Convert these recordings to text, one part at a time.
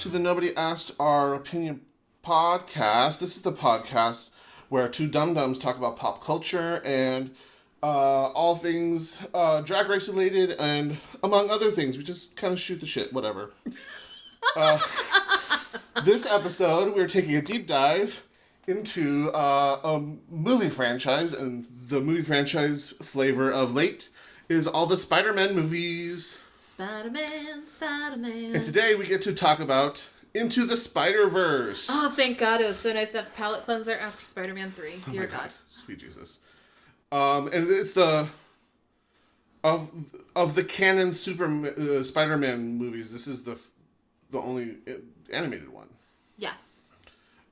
to the Nobody Asked Our Opinion podcast. This is the podcast where two dum-dums talk about pop culture and all things drag race related, and among other things, we just kind of shoot the shit, whatever. This episode, we're taking a deep dive into a movie franchise, and the movie franchise flavor of late is all the Spider-Man movies. Spider-Man. And today we get to talk about Into the Spiderverse. Oh, thank God. It was so nice to have the palate cleanser after Spider-Man 3. Dear God. Sweet Jesus. And it's the... Of the canon Spider-Man movies, this is the only animated one. Yes.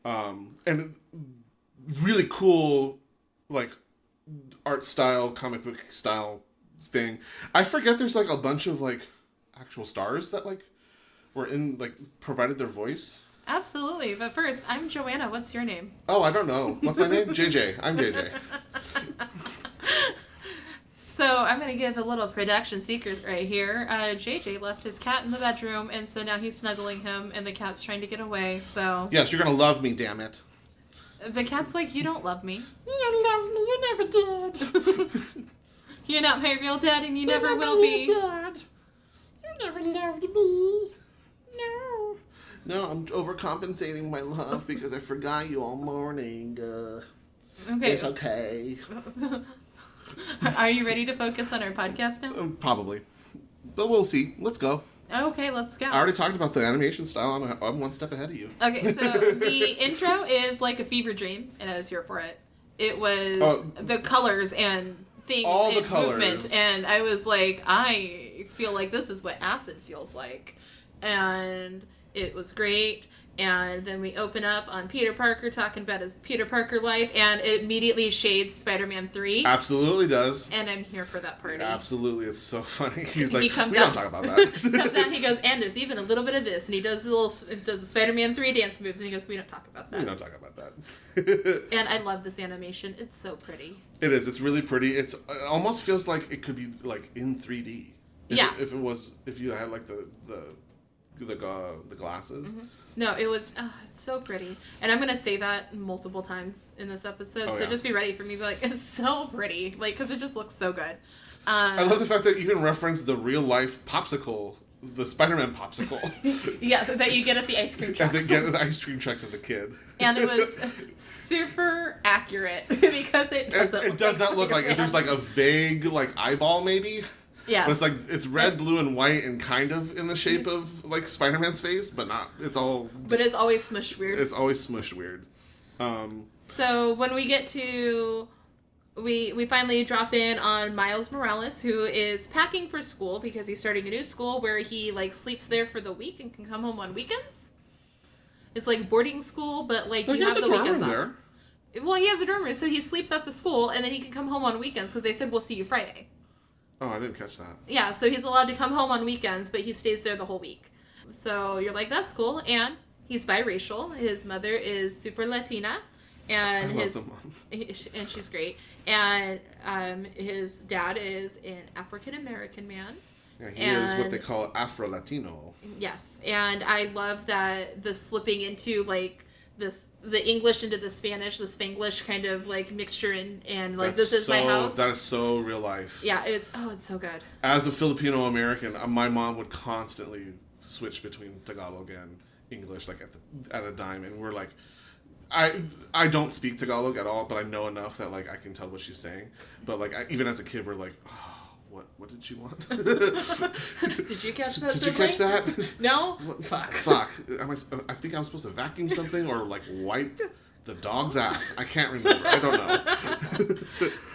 And really cool, like, art style, comic book style thing. I forget there's, like, a bunch of, like, actual stars that, like, were in, like, provided their voice. Absolutely. But first, I'm Joanna. What's your name? Oh, I don't know. What's my name? JJ. I'm JJ. So I'm going to give a little production secret right here. JJ left his cat in the bedroom, and so now he's snuggling him, and the cat's trying to get away, so... Yes, you're going to love me, damn it. The cat's like, you don't love me. You don't love me. You never did. You're not my real dad, and you never will be. Dad. You never loved me. No. No, I'm overcompensating my love because I forgot you all morning. Okay. It's okay. Are you ready to focus on our podcast now? Probably. But we'll see. Let's go. Okay, let's go. I already talked about the animation style. I'm one step ahead of you. Okay, so the intro is like a fever dream, and I was here for it. It was the colors and things all and the colors. movement, and I was like, I feel like this is what acid feels like. And it was great. And then we open up on Peter Parker talking about his Peter Parker life, and it immediately shades Spider-Man 3. Absolutely does. And I'm here for that party. Absolutely, it's so funny. He's like, he comes we out, don't talk about that. He comes out and he goes, and there's even a little bit of this, and he does the Spider-Man 3 dance moves, and he goes, we don't talk about that. We don't talk about that. And I love this animation. It's so pretty. It is. It's really pretty. It almost feels like it could be like in 3D. If you had like the glasses. Mm-hmm. No, it was it's so pretty. And I'm going to say that multiple times in this episode, so just be ready for me to be like, it's so pretty, like, because it just looks so good. I love the fact that you even reference the real life popsicle, the Spider-Man popsicle. Yeah, that you get at the ice cream trucks. I get at the ice cream trucks as a kid. And it was super accurate because it does not look like it. There's like a vague like eyeball maybe. Yeah. But it's like, it's red, blue, and white, and kind of in the shape of, like, Spider-Man's face, but not. It's all... But it's always smushed weird. It's always smushed weird. So, when we get to... We finally drop in on Miles Morales, who is packing for school, because he's starting a new school where he, like, sleeps there for the week and can come home on weekends. It's like boarding school, but, like, you have the weekends off. There. Well, he has a dorm room, so he sleeps at the school, and then he can come home on weekends, because they said, we'll see you Friday. Oh, I didn't catch that. Yeah, so he's allowed to come home on weekends, but he stays there the whole week. So you're like, that's cool. And he's biracial. His mother is super Latina, and and she's great. And his dad is an African American man. Yeah, he is what they call Afro-Latino. Yes, and I love that the slipping into like the English into the Spanish, the Spanglish kind of like mixture, and like That's this is my house. That is so real life. Yeah, it's so good. As a Filipino American, my mom would constantly switch between Tagalog and English, like at a dime, and we're like, I don't speak Tagalog at all, but I know enough that like I can tell what she's saying. But like even as a kid, we're like, oh, what did she want? Did you catch that? Did you catch that? No? Fuck. I think I was supposed to vacuum something or like wipe the dog's ass. I can't remember. I don't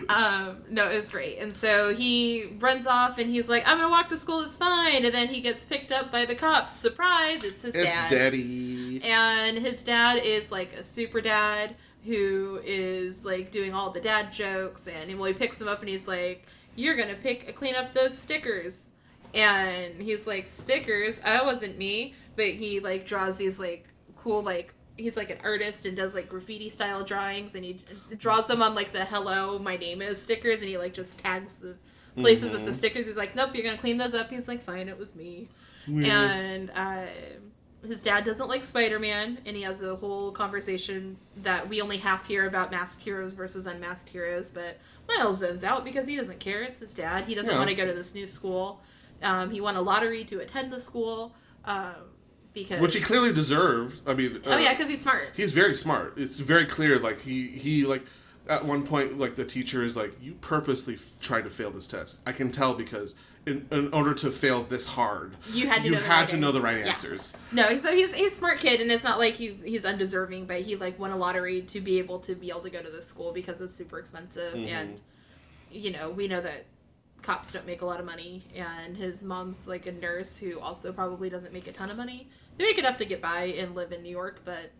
know. No, it was great. And so he runs off and he's like, I'm gonna walk to school, it's fine. And then he gets picked up by the cops. Surprise, it's his dad. It's daddy. And his dad is like a super dad who is like doing all the dad jokes. And he picks him up and he's like, you're gonna clean up those stickers. And he's like, stickers? That wasn't me. But he like draws these like cool like he's like an artist and does like graffiti style drawings, and he draws them on like the hello my name is stickers, and he like just tags the places with the stickers. He's like, nope, you're gonna clean those up. He's like, fine, it was me. Weird. And his dad doesn't like Spider-Man, and he has a whole conversation that we only half hear about masked heroes versus unmasked heroes, but Miles zones out because he doesn't care. It's his dad. He doesn't want to go to this new school. He won a lottery to attend the school, because... Which he clearly deserved. I mean... oh, yeah, because he's smart. He's very smart. It's very clear, like, he like, at one point, like, the teacher is like, you purposely tried to fail this test. I can tell because... In order to fail this hard, you had to know the right answers. No, he's a smart kid, and it's not like he's undeserving, but he like won a lottery to be able to go to this school because it's super expensive, and we know that cops don't make a lot of money, and his mom's like a nurse who also probably doesn't make a ton of money. They make enough to get by and live in New York, but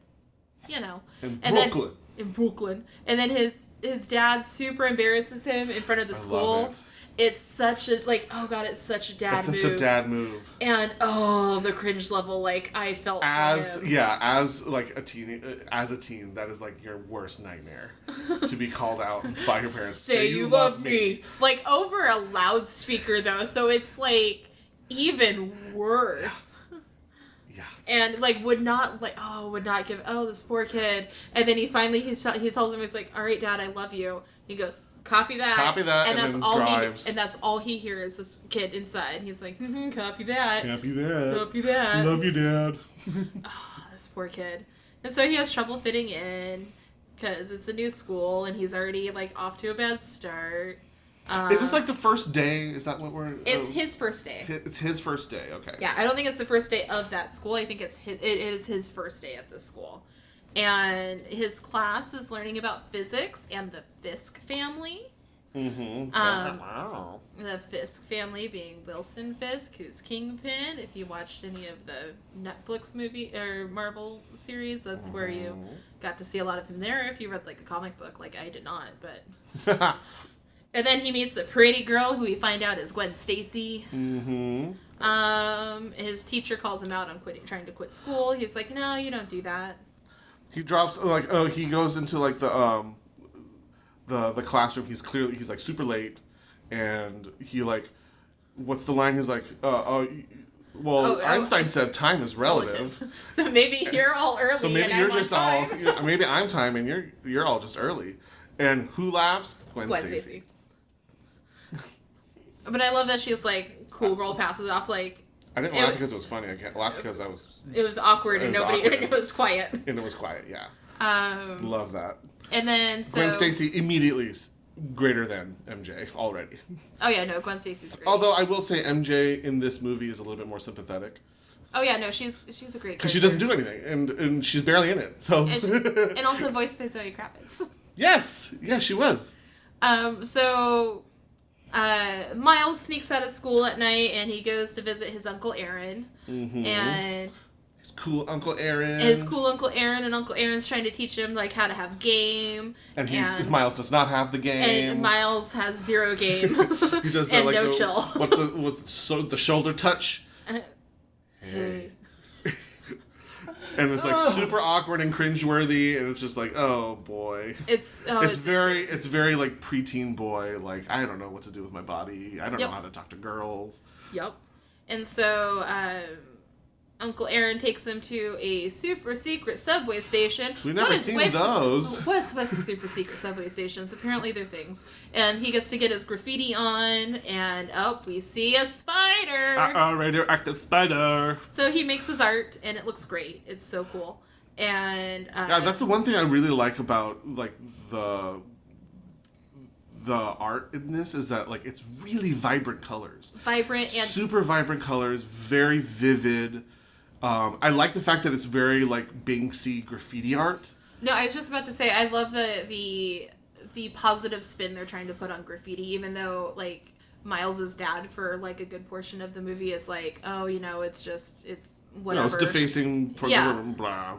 in Brooklyn, and then his dad super embarrasses him in front of the school. It's such a, like, oh god, it's such a dad move. It's such a dad move. And, the cringe level, like, I felt as a teen, that is, like, your worst nightmare. To be called out by your parents. Say you love me. Like, over a loudspeaker, though, so it's, like, even worse. Yeah. And, like, would not give, this poor kid. And then he tells him, he's like, all right, Dad, I love you. He goes... Copy that, and that's then all drives. and that's all he hears, this kid inside. He's like, copy that. Love you, Dad. This poor kid. And so he has trouble fitting in, because it's a new school, and he's already, like, off to a bad start. Is this, like, the first day? Is that what we're... It's his first day. It's his first day, okay. Yeah, I don't think it's the first day of that school. I think it is his first day at this school. And his class is learning about physics and the Fisk family. Wow. The Fisk family being Wilson Fisk, who's Kingpin. If you watched any of the Netflix movie or Marvel series, that's where you got to see a lot of him there. If you read like a comic book, like I did not, but. And then he meets a pretty girl who we find out is Gwen Stacy. His teacher calls him out on trying to quit school. He's like, no, you don't do that. He drops he goes into like the classroom. He's like super late, and he like, what's the line? He's like, Einstein said time is relative. So maybe you're all early. So maybe you're just all. Maybe I'm time and you're all just early. And who laughs? Gwen Stacy. But I love that she's like, cool girl passes off like. I didn't laugh because it was funny. I laughed because I was... It was awkward and it was quiet. And it was quiet, yeah. Love that. And then, Gwen Stacy immediately is greater than MJ already. Oh, yeah, no, Gwen Stacy's great. Although I will say MJ in this movie is a little bit more sympathetic. Oh, yeah, no, she's a great because she doesn't do anything, and she's barely in it, so... And also voiced by Zoe Kravitz. Yes! Yeah, she was. Miles sneaks out of school at night, and he goes to visit his Uncle Aaron. And his cool Uncle Aaron. And Uncle Aaron's trying to teach him like how to have game. And Miles does not have the game. And Miles has zero game. He does that, and like, no chill. What's the shoulder touch? Hey. And it's like super awkward and cringeworthy, and it's just like, oh boy. It's very like preteen boy. Like, I don't know what to do with my body. I don't know how to talk to girls. Yep. And so Uncle Aaron takes him to a super secret subway station. We've never seen those. What's with the super secret subway stations? Apparently they're things. And he gets to get his graffiti on, and we see a spider. Radioactive spider. So he makes his art, and it looks great. It's so cool. And yeah, that's the one thing I really like about like the art in this is that like it's really vibrant colors. Super vibrant colors, very vivid. I like the fact that it's very, like, Banksy graffiti art. No, I was just about to say, I love the positive spin they're trying to put on graffiti, even though, like, Miles's dad for, like, a good portion of the movie is like, it's whatever. No, it's defacing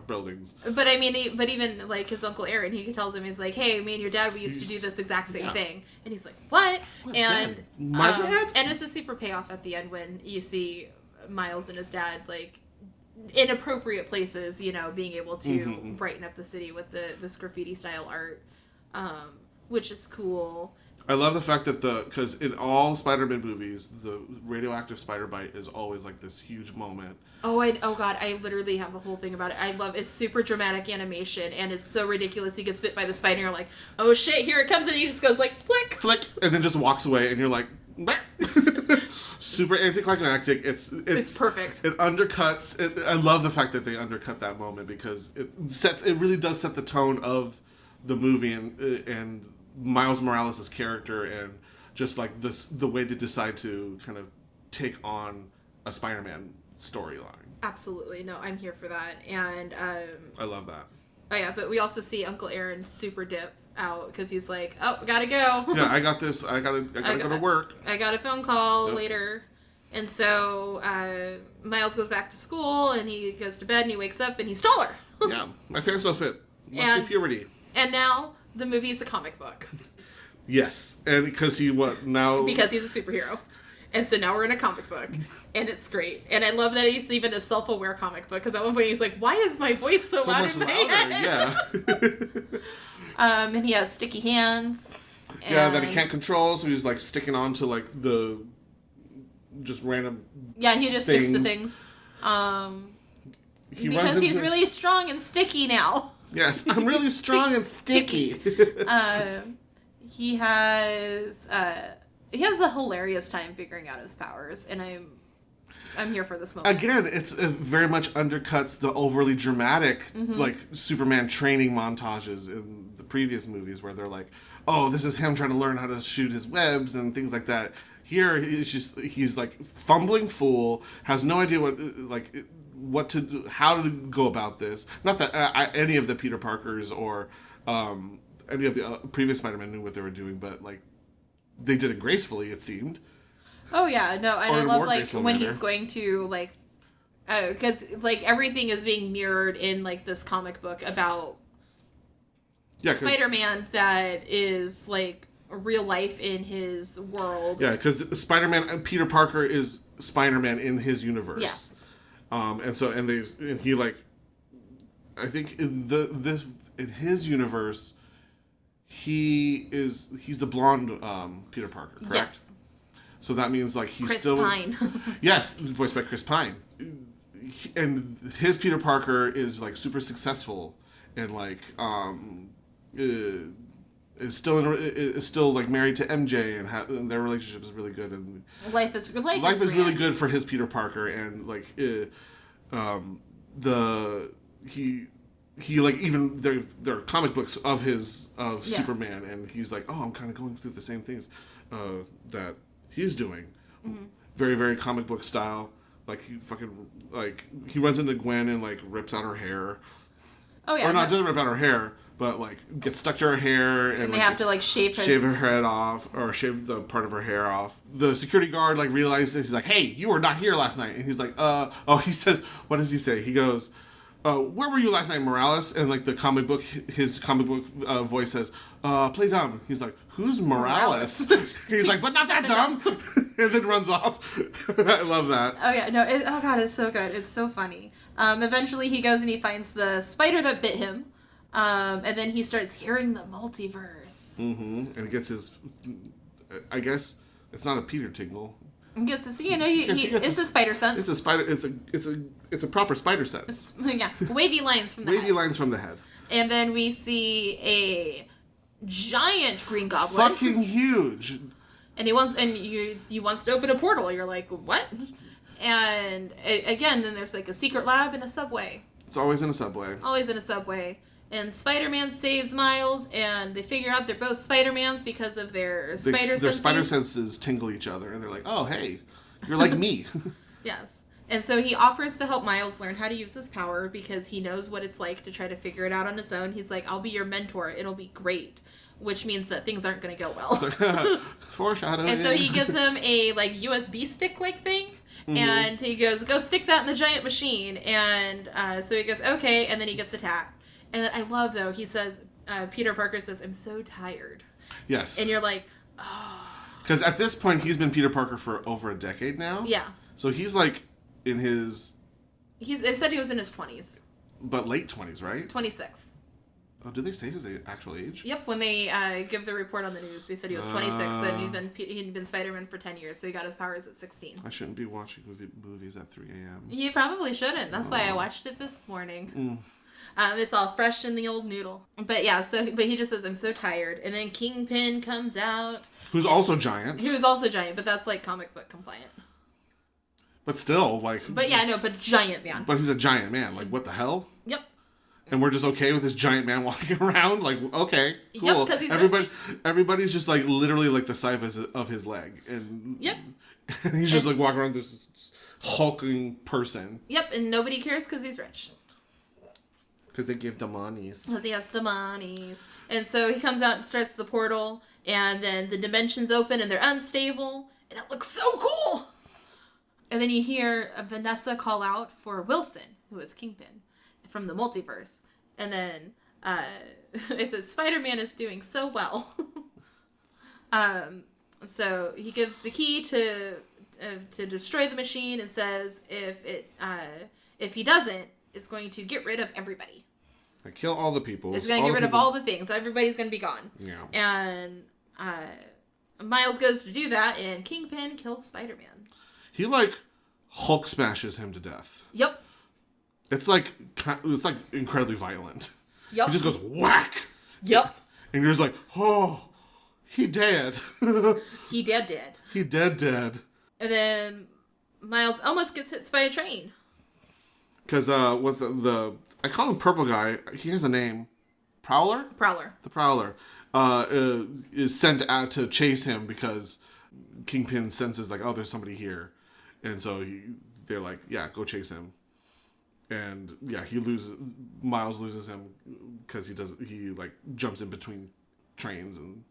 buildings. But, I mean, but even, like, his Uncle Aaron, he tells him, he's like, hey, me and your dad, we used to do this exact same thing. And he's like, what? And dad? My dad? And it's a super payoff at the end when you see Miles and his dad, like, in appropriate places, being able to brighten up the city with this graffiti style art, which is cool. I love the fact that because in all Spider-Man movies, the radioactive spider bite is always like this huge moment. Oh god, I literally have a whole thing about it. I love it's super dramatic animation and it's so ridiculous. He gets bit by the spider and you're like, oh shit, here it comes, and he just goes like flick, flick, and then just walks away, and you're like, super anticlimactic. It's perfect. It undercuts. I love the fact that they undercut that moment because it really does set the tone of the movie and Miles Morales' character and just like the way they decide to kind of take on a Spider-Man storyline. Absolutely. No, I'm here for that. And I love that. Oh yeah, but we also see Uncle Aaron super dip out because he's like, oh, gotta go. Yeah, I got this. I gotta go to work. I got a phone call later. And so Miles goes back to school and he goes to bed and he wakes up and he's taller. Yeah, my pants don't fit. Must be puberty. And now the movie is a comic book. Yes, and because because he's a superhero. And so now we're in a comic book, and it's great. And I love that he's even a self-aware comic book, because at one point he's like, why is my voice so loud in my head? Yeah. And he has sticky hands. Yeah, that he can't control, so he's like sticking on to like the just random Yeah, he just sticks to things. Because he's really strong and sticky now. Yes, I'm really strong and sticky. He has a hilarious time figuring out his powers, and I'm here for this moment. Again, it very much undercuts the overly dramatic like Superman training montages in the previous movies where they're like, oh, this is him trying to learn how to shoot his webs and things like that. Here, he's like fumbling fool, has no idea how to go about this. Not that any of the Peter Parkers or any of the previous Spider-Man knew what they were doing, but like they did it gracefully, it seemed. Oh yeah, no, and I love like when he's going to like, because like everything is being mirrored in like this comic book about Spider-Man that is like real life in his world. Yeah, because Peter Parker is Spider-Man in his universe. Yes. And he like, I think in his universe, he's the blonde Peter Parker, correct? Yes. So that means like he's Chris still Pine. Yes, voiced by Chris Pine. And his Peter Parker is like super successful and like is still like married to MJ and their relationship is really good and life is really good for his Peter Parker and like he like even there are comic books of Superman and he's like, oh, I'm kind of going through the same things that he's doing. Very, very comic book style. Like he runs into Gwen and like rips out her hair. Oh yeah. Doesn't rip out her hair, but like gets stuck to her hair and they have to like shave her head off or shave the part of her hair off. The security guard like realizes he's like, hey, you were not here last night, and he's like, he says, what does he say? He goes, where were you last night, Morales? And like his comic book voice says, play dumb. He's like, who's Morales? He's like, but not that dumb. And then runs off. I love that. Oh yeah, no, oh god, it's so good. It's so funny. Eventually he goes and he finds the spider that bit him. And then he starts hearing the multiverse. And he gets his, I guess it's not a Peter tingle. He gets this, it's a spider sense. It's a spider. It's a proper spider sense. Yeah, wavy lines from the head. Wavy lines from the head. And then we see a giant Green Goblin. Fucking huge. And he wants to open a portal. You're like, what? And again, then there's like a secret lab in a subway. It's always in a subway. Always in a subway. And Spider-Man saves Miles, and they figure out they're both Spider-Mans because of their spider senses. Their spider senses tingle each other, and they're like, oh, hey, you're like me. Yes. And so he offers to help Miles learn how to use his power because he knows what it's like to try to figure it out on his own. He's like, I'll be your mentor. It'll be great. Which means that things aren't going to go well. Foreshadowing. And so he gives him a like USB stick-like thing. And he goes, go stick that in the giant machine. And so he goes, okay. And then he gets attacked. And I love, though, he says, Peter Parker says, I'm so tired. Yes. And you're like, oh. Because at this point, he's been Peter Parker for over a decade now. Yeah. So he's like in his... It said he was in his 20s. But late 20s, right? 26. Oh, did they say his actual age? Yep, when they give the report on the news, they said he was 26 and he'd been Spider-Man for 10 years, so he got his powers at 16. I shouldn't be watching movies at 3 a.m. You probably shouldn't. That's why I watched it this morning. It's all fresh in the old noodle. But yeah, but he just says, I'm so tired. And then Kingpin comes out. Who's also giant. He was also giant, but that's like comic book compliant. But still, like... But yeah, no, but giant man. But he's a giant man. Like, what the hell? Yep. And we're just okay with this giant man walking around? Like, okay, cool. Yep, because he's rich. Everybody's just, like, literally, like, the size of his leg. And yep. And he's just, like, walking around this hulking person. Yep, and nobody cares because he's rich. Because they give the monies. Because he has the monies. And so he comes out and starts the portal, and then the dimensions open, and they're unstable, and it looks so cool! And then you hear Vanessa call out for Wilson, who is Kingpin, from the multiverse. And then they said, Spider-Man is doing so well. So he gives the key to destroy the machine and says if he doesn't, it's going to get rid of everybody. Kill all the people. It's going to get rid of all the things. Everybody's going to be gone. Yeah. And Miles goes to do that, and Kingpin kills Spider-Man. He, like, Hulk smashes him to death. Yep. It's like incredibly violent. Yep. He just goes whack. Yep. And you're just like, oh, he dead. He dead. He dead. And then Miles almost gets hit by a train. Because what's I call him Purple Guy. He has a name. Prowler. The Prowler is sent out to chase him because Kingpin senses like, oh, there's somebody here, and so they're like, yeah, go chase him. And yeah, Miles loses him because he like jumps in between trains and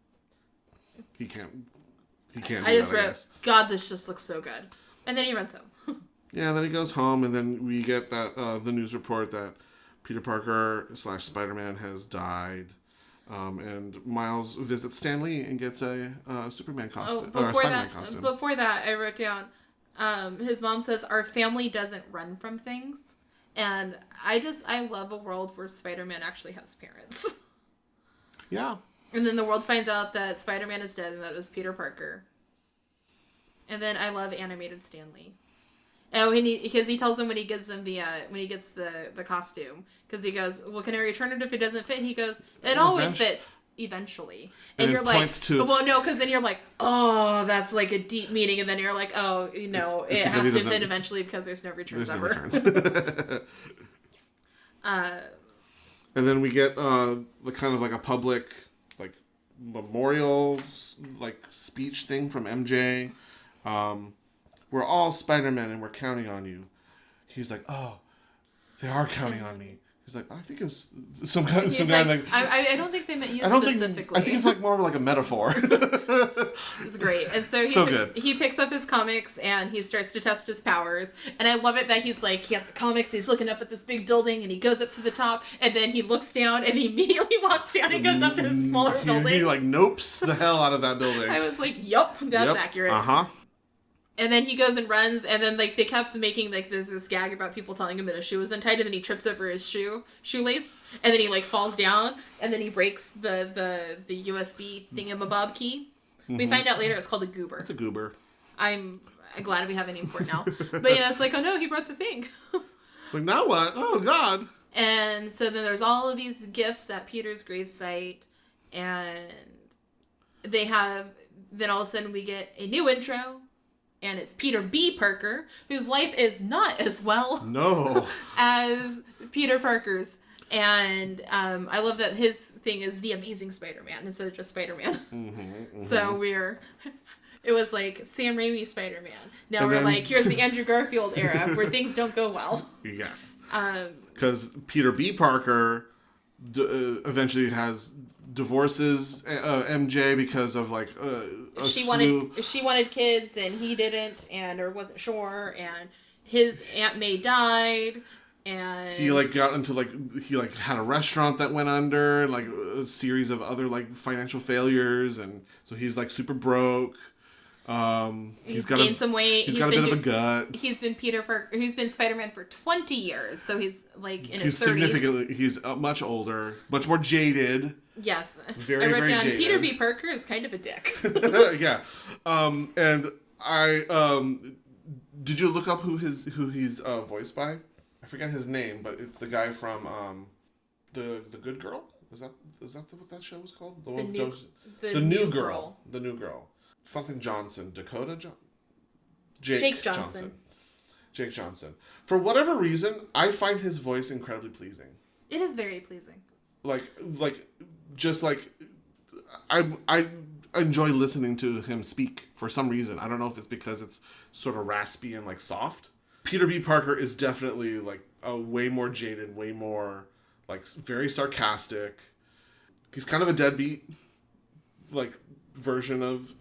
he can't. I just wrote, God, this just looks so good. And then he runs home. Yeah, then he goes home, and then we get that the news report that Peter Parker / Spider-Man has died. And Miles visits Stan Lee and gets a Superman costume or a Spider-Man costume. Before that, I wrote down his mom says our family doesn't run from things, and I love a world where Spider-Man actually has parents. Yeah. And then the world finds out that Spider-Man is dead and that it was Peter Parker. And then I love animated Stan Lee. And because he tells him when he gives him when he gets the costume, because he goes, well, can I return it if it doesn't fit? And he goes, it always fits eventually. And you're like, well, no, because then you're like, oh, that's like a deep meaning, and then you're like, oh, you know, it has to fit eventually because there's no returns ever. And then we get the kind of like a public like memorial like speech thing from MJ. We're all Spider-Man and we're counting on you. He's like, oh, they are counting on me. He's like, I think it was some guy like I don't think they meant you specifically. I think it's like more of like a metaphor. It's great. And so he picks up his comics and he starts to test his powers. And I love it that he's like, he has the comics, he's looking up at this big building and he goes up to the top and then he looks down and he immediately walks down and goes up to the smaller building. He like nopes the hell out of that building. I was like, yup, that's accurate. Uh-huh. And then he goes and runs, and then like they kept making like this gag about people telling him that his shoe was untied, and then he trips over his shoelace, and then he like falls down, and then he breaks the USB thingamabob key. Mm-hmm. We find out later it's called a goober. It's a goober. I'm glad we have a name for it now. But yeah, it's like, oh no, he broke the thing. Like, now what? Oh God. And so then there's all of these gifts at Peter's gravesite, and then all of a sudden we get a new intro. And it's Peter B. Parker, whose life is not as well as Peter Parker's. And I love that his thing is the Amazing Spider-Man instead of just Spider-Man. Mm-hmm, mm-hmm. So it was like Sam Raimi Spider-Man. Now we're like, here's the Andrew Garfield era where things don't go well. Yes. Because Peter B. Parker eventually divorces MJ because of like she wanted kids and he didn't or wasn't sure, and his Aunt May died, and he like got into he had a restaurant that went under, like a series of other like financial failures, and so he's like super broke, He's gained some weight. He's got a bit of a gut. He's been Peter Parker. He's been Spider-Man for 20 years, so he's like in his 30s. Significantly, he's much older, much more jaded. Yes, very, very jaded. Peter B. Parker is kind of a dick. Yeah, and I did you look up who he's voiced by? I forget his name, but it's the guy from the Good Girl. Is that what that show was called? The New Girl. The New Girl. Something Johnson. Jake Johnson. Jake Johnson. For whatever reason, I find his voice incredibly pleasing. It is very pleasing. I enjoy listening to him speak for some reason. I don't know if it's because it's sort of raspy and like soft. Peter B. Parker is definitely like a way more jaded, way more like very sarcastic. He's kind of a deadbeat like version of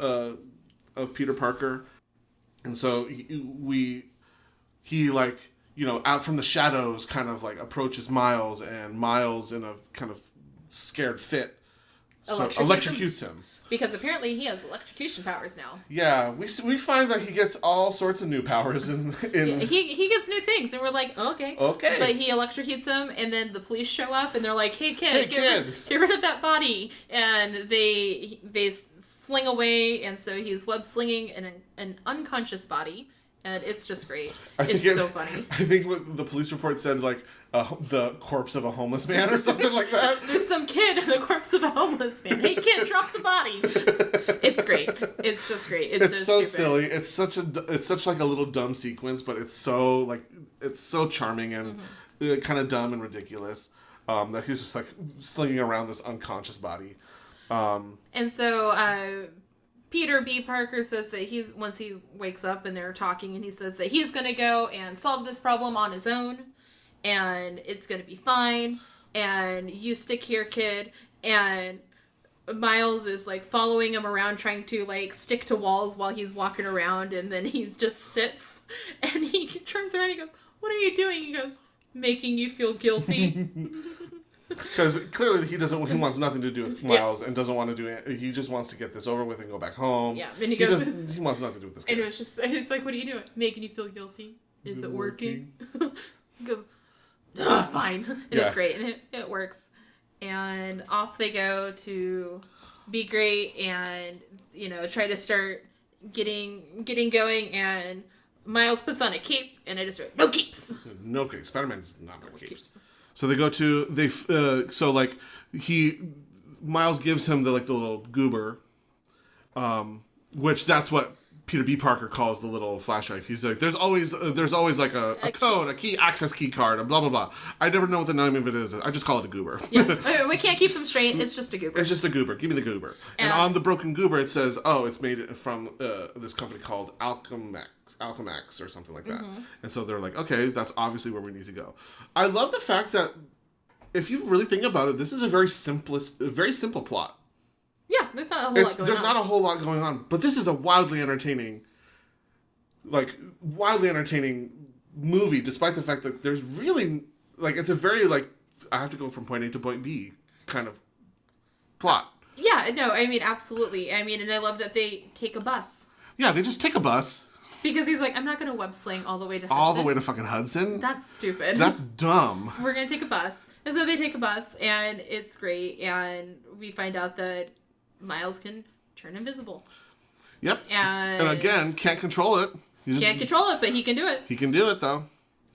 Peter Parker, and so he like, you know, out from the shadows kind of like approaches Miles, and Miles in a kind of scared fit electrocutes him. Because apparently he has electrocution powers now. Yeah, we find that he gets all sorts of new powers in yeah, he gets new things, and we're like, okay. But he electrocutes him, and then the police show up, and they're like, hey kid, get rid of that body, and they sling away, and so he's web slinging an unconscious body. And it's just great. It's so funny. I think what the police report said, like, the corpse of a homeless man or something like that. There's some kid in the corpse of a homeless man. Hey, kid, drop the body. It's great. It's just great. It's so silly. It's such like a little dumb sequence, but it's so charming and kind of dumb and ridiculous that he's just like slinging around this unconscious body. And so Peter B. Parker says that once he wakes up and they're talking, and he says that he's going to go and solve this problem on his own, and it's going to be fine, and you stick here, kid. And Miles is like following him around, trying to like stick to walls while he's walking around, and then he just sits, and he turns around and he goes, "What are you doing?" He goes, "Making you feel guilty." Because clearly he wants nothing to do with Miles and doesn't want to do it. He just wants to get this over with and go back home. Yeah, and he wants nothing to do with this kid. And he's like, "What are you doing? Making you feel guilty? Is it working?" He goes, "Fine." And it's great, and it works. And off they go to be great, and you know, try to start getting going. And Miles puts on a cape, and I just wrote, "No capes." No capes. Spider-Man's not wear capes. So they go to Miles gives him the little goober, which that's what Peter B. Parker calls the little flashlight. He's like, there's always like a code, a key, access key card, and blah blah blah. I never know what the name of it is. I just call it a goober. Yeah, we can't keep them straight. It's just a goober. It's just a goober. Give me the goober. And on the broken goober, it says, "Oh, it's made from this company called Alchemax or something like that." Mm-hmm. And so they're like, "Okay, that's obviously where we need to go." I love the fact that if you really think about it, this is a very simple plot. Yeah, there's not a whole lot going on. There's not a whole lot going on, but this is a wildly entertaining movie, despite the fact that there's really, it's a very, I have to go from point A to point B kind of plot. Yeah, no, I mean, absolutely. I mean, and I love that they take a bus. Yeah, they just take a bus. Because he's like, I'm not going to web sling all the way to Hudson. All the way to fucking Hudson? That's stupid. That's dumb. We're going to take a bus. And so they take a bus, and it's great, and we find out that Miles can turn invisible. Yep. And again, can't control it. Can't control it, but he can do it. He can do it, though.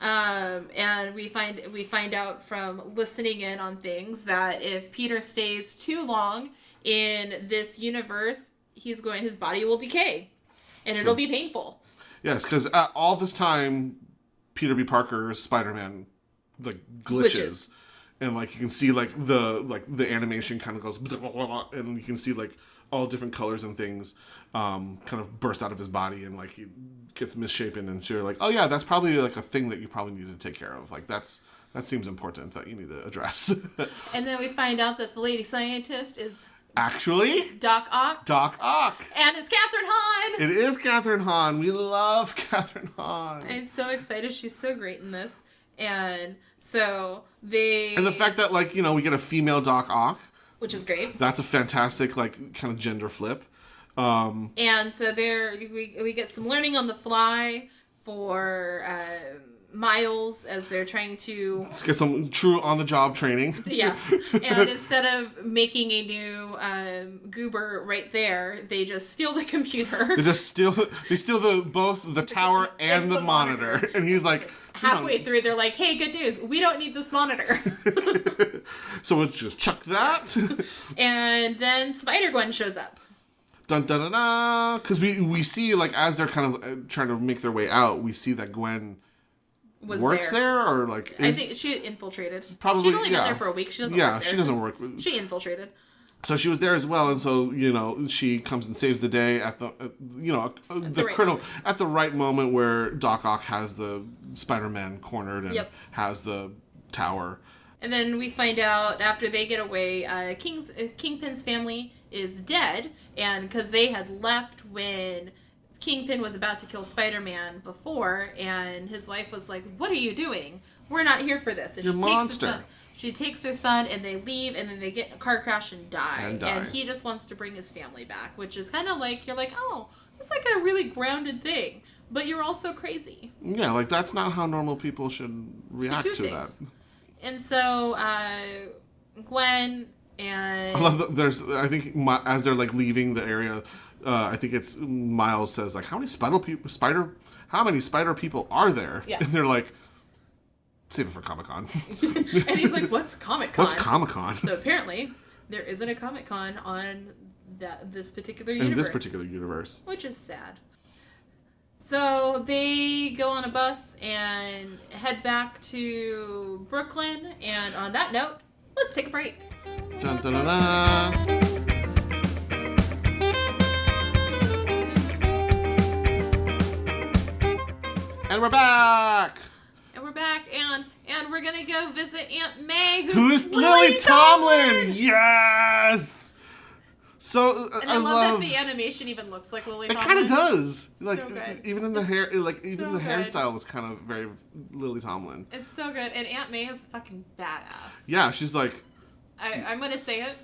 And we find out from listening in on things that if Peter stays too long in this universe, his body will decay, and it'll be painful. Yes, because all this time, Peter B. Parker's Spider-Man glitches. And you can see the animation kind of goes blah, blah, blah, and you can see all different colors and things kind of burst out of his body, and he gets misshapen, and so you're like, oh yeah, that's probably a thing that you probably need to take care of. That seems important that you need to address. And then we find out that the lady scientist is actually Doc Ock. Doc Ock. And it's Catherine Hahn. It is Catherine Hahn. We love Catherine Hahn. I'm so excited. She's so great in this. And so and the fact that we get a female Doc Ock, which is great. That's a fantastic kind of gender flip. And so there we get some learning on the fly for Miles as they're trying to... Let's get some true on-the-job training. Yes. And instead of making a new goober right there, they just steal the computer. They steal both the tower and the monitor. And he's like... Halfway through, they're like, hey, good news. We don't need this monitor. So let's just chuck that. And then Spider-Gwen shows up. Dun dun dun dun. Because we see, like, as they're kind of trying to make their way out, we see that Gwen... works there or like I think she infiltrated. Probably she's only been there for a week. She doesn't work there. She doesn't work. She infiltrated. So she was there as well, and so she comes and saves the day at the at the right moment where Doc Ock has the Spider-Man cornered and has the tower. And then we find out after they get away, Kingpin's family is dead, and because they had left when Kingpin was about to kill Spider-Man before, and his wife was like, what are you doing? We're not here for this. And You're a monster. She takes her son, and they leave, and then they get in a car crash and die. And he just wants to bring his family back, which is kind of like, you're like, oh, it's like a really grounded thing. But you're also crazy. Yeah, like that's not how normal people should react to that. And so, Gwen and... I love that I think as they're like leaving the area... I think it's Miles says like, how many spider people are there? Yeah. And they're like, save it for Comic-Con. And he's like, what's Comic-Con? What's Comic-Con? So apparently there isn't a Comic-Con on this particular universe. In this particular universe. Which is sad. So they go on a bus and head back to Brooklyn. And on that note, let's take a break. Dun, dun, dun, dun. And we're back! And we're gonna go visit Aunt May, who's Lily Tomlin! Yes! So, and I love that the animation even looks like Lily Tomlin. It kind of does. Like, so good. Even in the hair, like, even so the good. hairstyle was kind of very Lily Tomlin. It's so good. And Aunt May is fucking badass. Yeah, she's like... I'm gonna say it.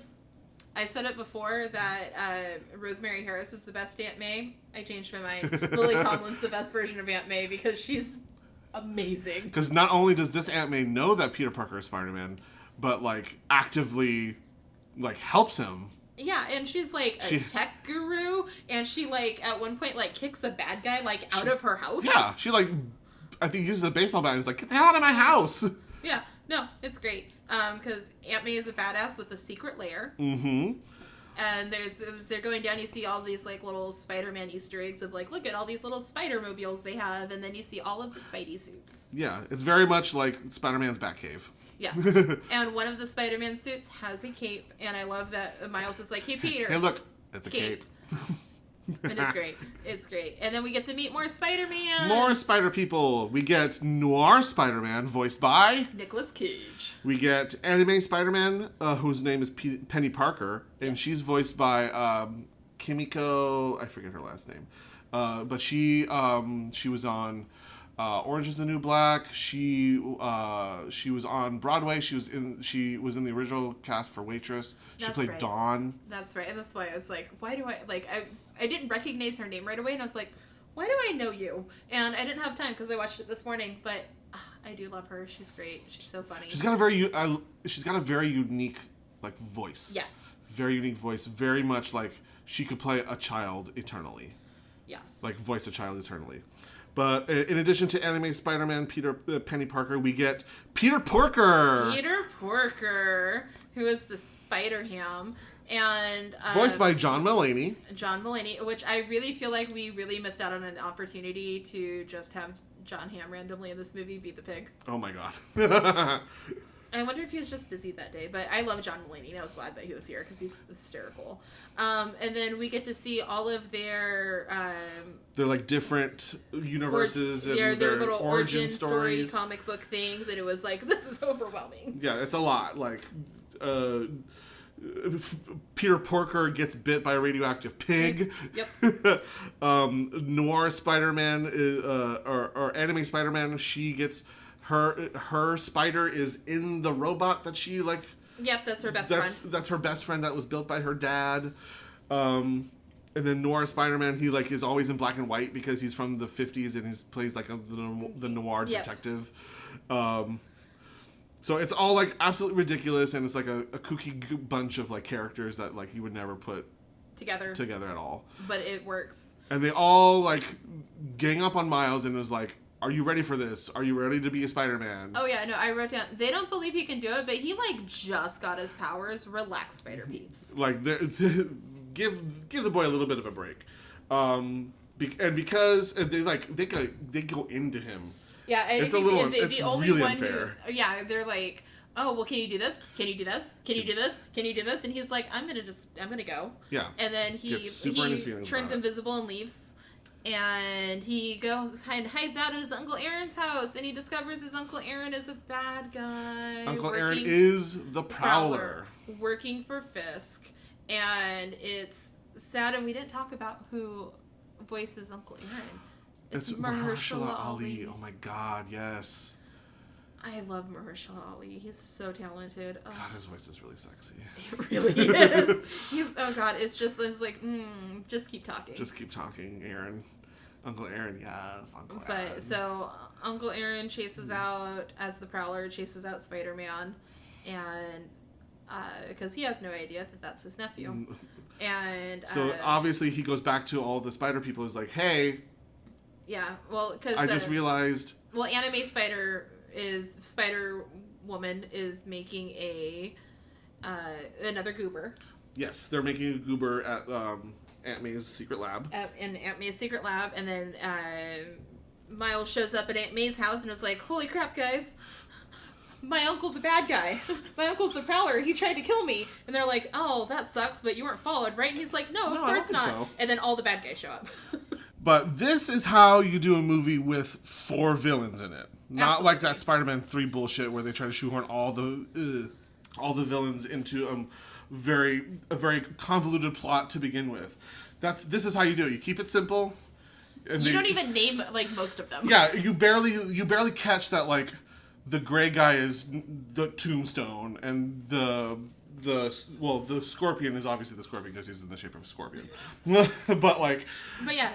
I said it before that Rosemary Harris is the best Aunt May. I changed my mind. Lily Tomlin's the best version of Aunt May because she's amazing. Because not only does this Aunt May know that Peter Parker is Spider-Man, but like actively like helps him. Yeah, and she's like a tech guru, and she like at one point like kicks a bad guy like out of her house. Yeah, she like I think uses a baseball bat and is like, get the hell out of my house. Yeah. No, it's great. Because Aunt May is a badass with a secret lair. Mm-hmm. And they're going down, you see all these like little Spider-Man Easter eggs of like, look at all these little Spider-Mobiles they have, and then you see all of the Spidey suits. Yeah, it's very much like Spider-Man's Batcave. Yeah. And one of the Spider-Man suits has a cape, and I love that Miles is like, hey Peter. Hey look, it's a cape. And it's great. It's great. And then we get to meet more Spider-Man. More Spider people. We get Noir Spider-Man, voiced by Nicolas Cage. We get Anime Spider-Man, whose name is Penny Parker, and she's voiced by Kimiko. I forget her last name, but she was on Orange Is the New Black. She was on Broadway. She was in the original cast for Waitress. She played Dawn. That's right. And that's why I was like, why do I didn't recognize her name right away, and I was like, why do I know you? And I didn't have time because I watched it this morning, but I do love her. She's great. She's so funny. She's got a very unique like voice. Yes. Very unique voice. Very much like she could play a child eternally. Yes. Like voice a child eternally. But in addition to Anime Spider-Man, Penny Parker, we get Peter Porker. Peter Porker, who is the Spider-Ham. And voiced by John Mulaney. John Mulaney, which I really feel like we really missed out on an opportunity to just have John Hamm randomly in this movie be the pig. Oh my god. I wonder if he was just busy that day, but I love John Mulaney, and I was glad that he was here because he's hysterical. And then we get to see all of their like different universes and their little origin story comic book things, and it was like, this is overwhelming. Yeah, it's a lot. Like Peter Porker gets bit by a radioactive pig. Yep. Noir Spider-Man or Anime Spider-Man, she gets her spider is in the robot that she like. Yep, that's her best friend. That's her best friend that was built by her dad. And then Noir Spider-Man, he like is always in black and white because he's from the 50s and he plays like the noir detective. So it's all like absolutely ridiculous, and it's like a kooky bunch of like characters that like you would never put together at all. But it works. And they all like gang up on Miles and was like, "Are you ready for this? Are you ready to be a Spider-Man?" Oh yeah, no, I wrote down. They don't believe he can do it, but he like just got his powers. Relax, Spider Peeps. Like give the boy a little bit of a break, and because they go into him. Yeah, and it's the only really one unfair. They're like, oh well, can you do this? Can you do this? Can you do this? Can you do this? And he's like, I'm gonna go. Yeah. And then he turns invisible and leaves. And he goes and hides out at his Uncle Aaron's house, and he discovers his Uncle Aaron is a bad guy. Uncle Aaron is the Prowler. Working for Fisk. And it's sad, and we didn't talk about who voices Uncle Aaron. It's Mahershala Ali. Oh my god, yes. I love Mahershala Ali. He's so talented. Oh. God, his voice is really sexy. It really is. It's like, just keep talking. Just keep talking, Aaron. Uncle Aaron, yes, Uncle Aaron. But so Uncle Aaron chases out, as the Prowler, chases out Spider-Man, and because he has no idea that that's his nephew. And so obviously he goes back to all the Spider people. Is like, hey. Yeah, well, because I just realized. Well, Anime Spider-Woman is making another goober. Yes, they're making a goober at Aunt May's secret lab. In Aunt May's secret lab, and then Miles shows up at Aunt May's house and is like, "Holy crap, guys! My uncle's a bad guy. My uncle's the Prowler. He tried to kill me." And they're like, "Oh, that sucks, but you weren't followed, right?" And he's like, "No, of course not." So. And then all the bad guys show up. But this is how you do a movie with 4 villains in it. Not like that Spider-Man 3 bullshit where they try to shoehorn all the villains into a very convoluted plot to begin with. This is how you do it. You keep it simple. And you don't even name like most of them. Yeah, you barely catch that like the gray guy is the Tombstone, and the Scorpion is obviously the Scorpion because he's in the shape of a scorpion. But yeah,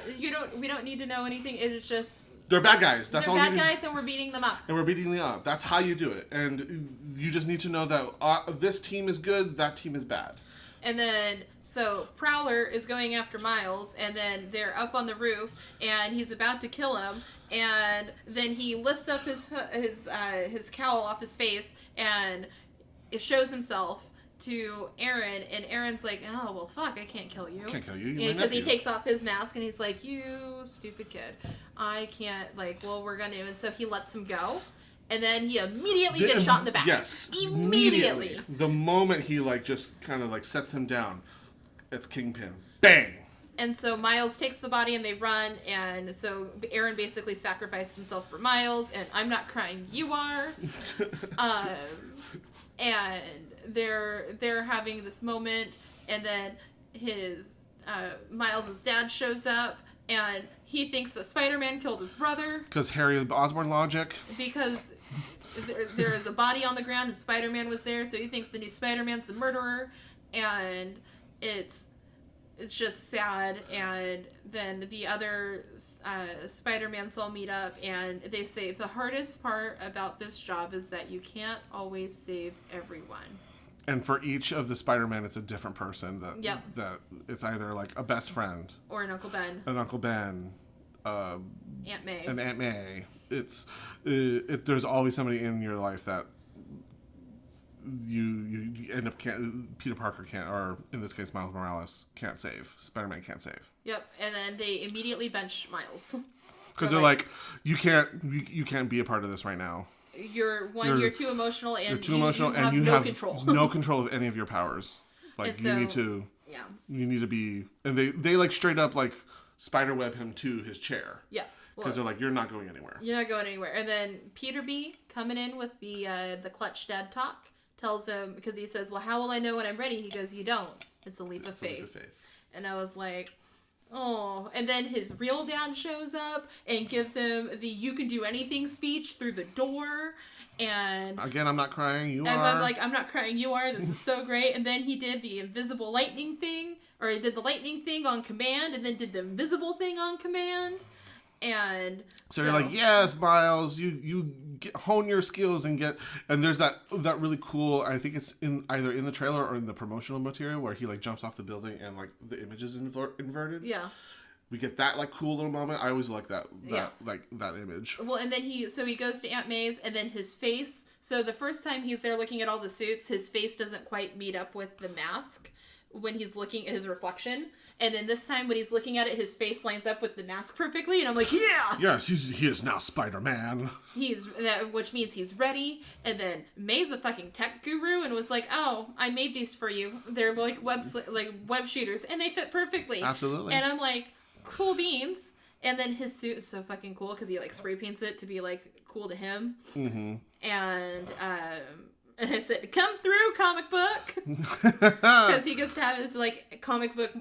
we don't need to know anything. It's just they're bad guys. They're bad guys, and we're beating them up. That's how you do it. And you just need to know that this team is good, that team is bad. And then, so Prowler is going after Miles, and then they're up on the roof, and he's about to kill him, and then he lifts up his cowl off his face, and it shows himself to Aaron, and Aaron's like, "Oh, well, fuck, I can't kill you." Can't kill you. Because he takes off his mask, and he's like, "You stupid kid. I can't, we're gonna..." And so he lets him go. And then he immediately gets shot in the back. Yes. Immediately. The moment he just kind of sets him down, it's Kingpin. Bang! And so Miles takes the body and they run, and so Aaron basically sacrificed himself for Miles, and I'm not crying, you are. And they're having this moment, and then Miles' dad shows up, and he thinks that Spider-Man killed his brother. Because Harry Osborn logic. Because there is a body on the ground and Spider-Man was there, so he thinks the new Spider-Man's the murderer, and it's just sad. And then the other Spider-Mans all meet up, and they say the hardest part about this job is that you can't always save everyone. And for each of the Spider-Man, it's a different person that it's either a best friend or an Uncle Ben. Aunt May. An Aunt May. There's always somebody in your life that you end up Peter Parker can't, or in this case Miles Morales can't save. Spider-Man can't save. Yep, and then they immediately bench Miles. Because they're like, you can't be a part of this right now. You're too emotional, and you have control. No control of any of your powers. You need to be, and they straight up spiderweb him to his chair. Yeah. Because they're like, you're not going anywhere. You're not going anywhere. And then Peter B coming in with the clutch dad talk tells him, because he says, well, how will I know when I'm ready? He goes, you don't. It's a leap of faith. And I was like, Oh, and then his real dad shows up and gives him the "you can do anything" speech through the door. And again, I'm not crying. You and are. I'm like, I'm not crying. You are. This is so great. And then he did the invisible lightning thing, or he did the lightning thing on command, and then did the invisible thing on command. And so you're like, yes, Miles, you hone your skills and get. And there's that really cool. I think it's either in the trailer or in the promotional material where he like jumps off the building and like the image is inverted. Yeah. We get that like cool little moment. I always like that like that image. Well, and then he goes to Aunt May's, and then his face. So the first time he's there looking at all the suits, his face doesn't quite meet up with the mask when he's looking at his reflection. And then this time when he's looking at it, his face lines up with the mask perfectly, and I'm like, yeah. Yes, he is now Spider-Man. Which means he's ready. And then May's a fucking tech guru and was like, "Oh, I made these for you. They're like web shooters, and they fit perfectly." Absolutely. And I'm like, cool beans. And then his suit is so fucking cool because he like spray paints it to be like cool to him. Mm-hmm. And I said, "Come through, comic book," because he gets to have his like comic book